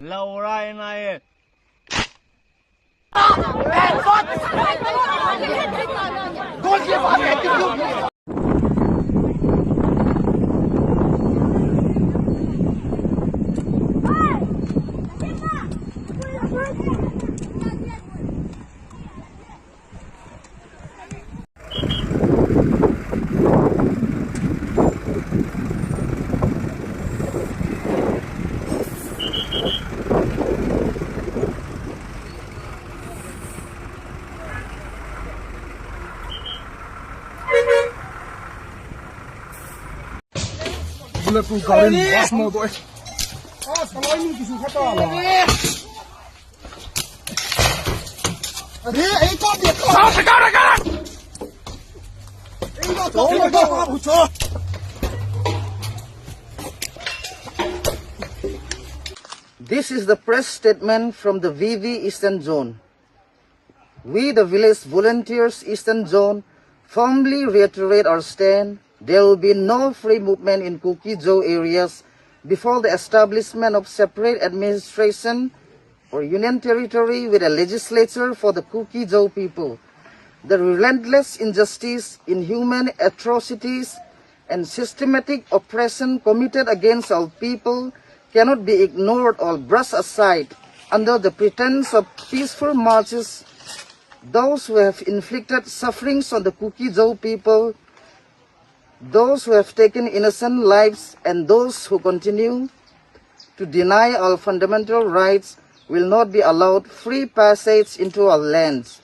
Laurai này Boleh tu garin bas mau tu kalau ini kisah kata lah. Kau dia kau. Sekarang. This is the press statement from the VV Eastern Zone. We, the Village Volunteers Eastern Zone, firmly reiterate our stand. There will be no free movement in Kuki-Zo areas before the establishment of separate administration or union territory with a legislature for the Kuki-Zo people. The relentless injustice, inhuman atrocities, and systematic oppression committed against our people cannot be ignored or brushed aside under the pretense of peaceful marches. Those who have inflicted sufferings on the Kuki-Zo people, those who have taken innocent lives, and those who continue to deny our fundamental rights will not be allowed free passage into our lands.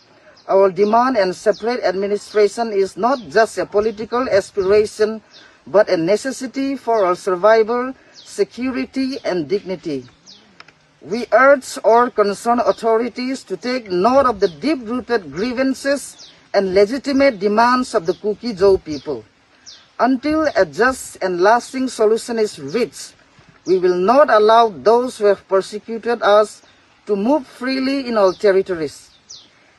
Our demand and separate administration is not just a political aspiration, but a necessity for our survival, security, and dignity. We urge our concerned authorities to take note of the deep-rooted grievances and legitimate demands of the Kuki-Zo people. Until a just and lasting solution is reached, we will not allow those who have persecuted us to move freely in our territories.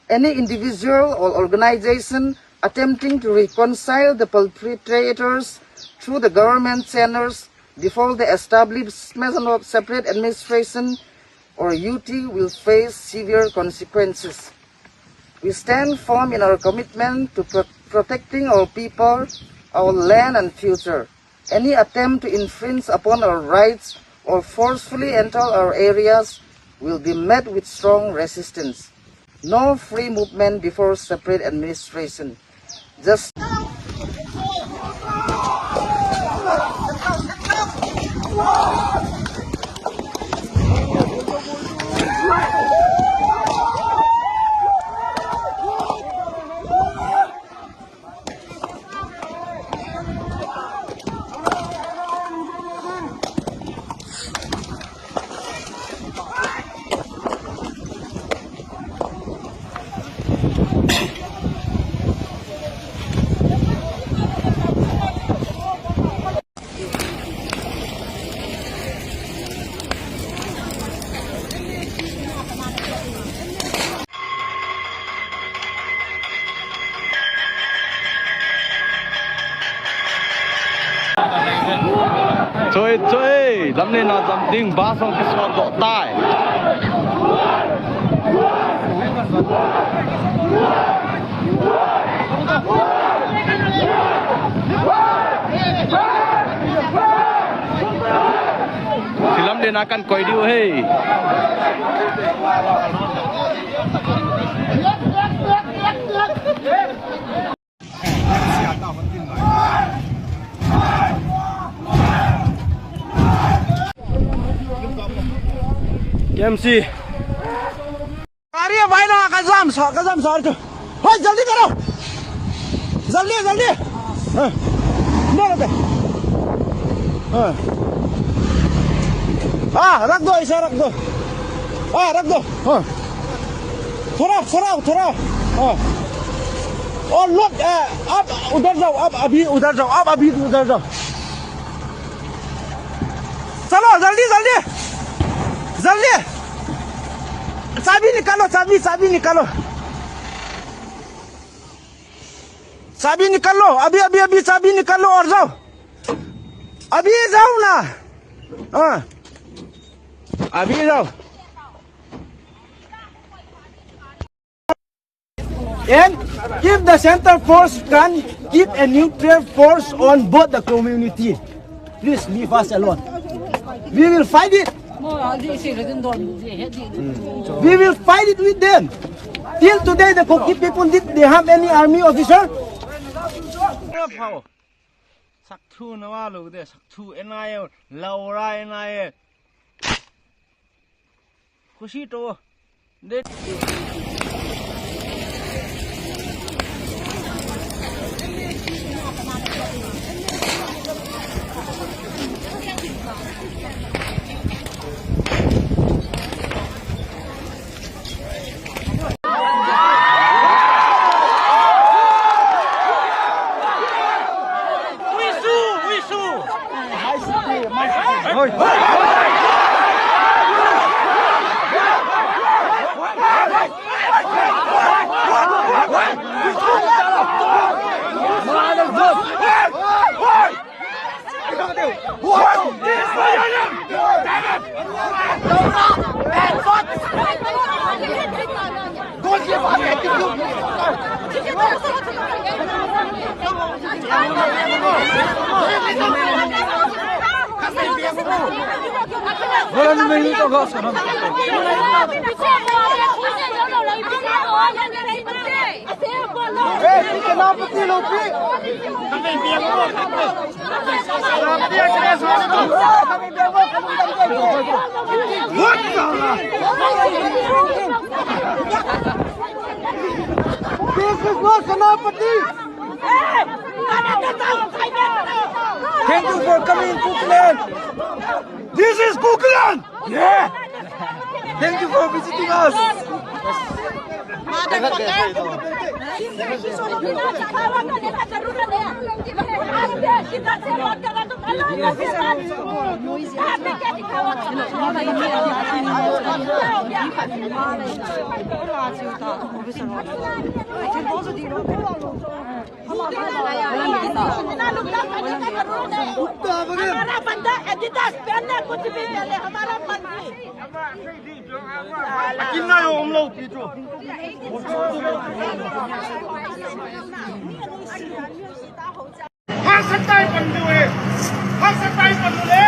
Any individual or organization attempting to reconcile the perpetrators through the government channels before the establishment of separate administration or UT will face severe consequences. We stand firm in our commitment to protecting our people, our land and future. Any attempt to infringe upon our rights or forcefully enter our areas will be met with strong resistance. No free movement before separate administration. Just chơi dám lên là dám đinh ba xong cái xoan đỏ tai thì lắm đến akan quay điêu hey MC अरे भाई ना कसम sir तो हो जल्दी करो जल्दी रख दो ऐसा रख दो रख दो थोड़ा और लोग अब उधर जाओ अब अभी उधर जाओ चलो जल्दी चाबी निकालो अभी चाबी निकालो और जाओ अभी जाओ ना अभी जाओ and if the center force can keep a neutral force on both the community, please leave us alone. We will fight it. We will fight it with them. Till today, the Koki people, did they have any army officer? Sắc thu nó vào lù để sắc thu em này lâu ra em này खुशी तो दे Thank you for coming to Kukulan. This is Kukulan. Yeah. Thank you for visiting us. हमारा बंदा Adidas पहनना कुछ भी पहले हमारा मन नहीं कितना हो हम लोग पीछो हाँ सत्ताई बंदे हुए हाँ सत्ताई बंदे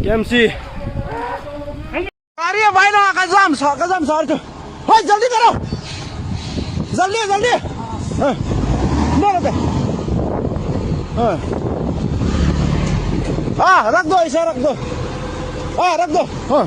KMC अरे भाई ना कज़ाम सर तो हो जल्दी करो जल्दी हाँ रख दो ऐसा रख दो हाँ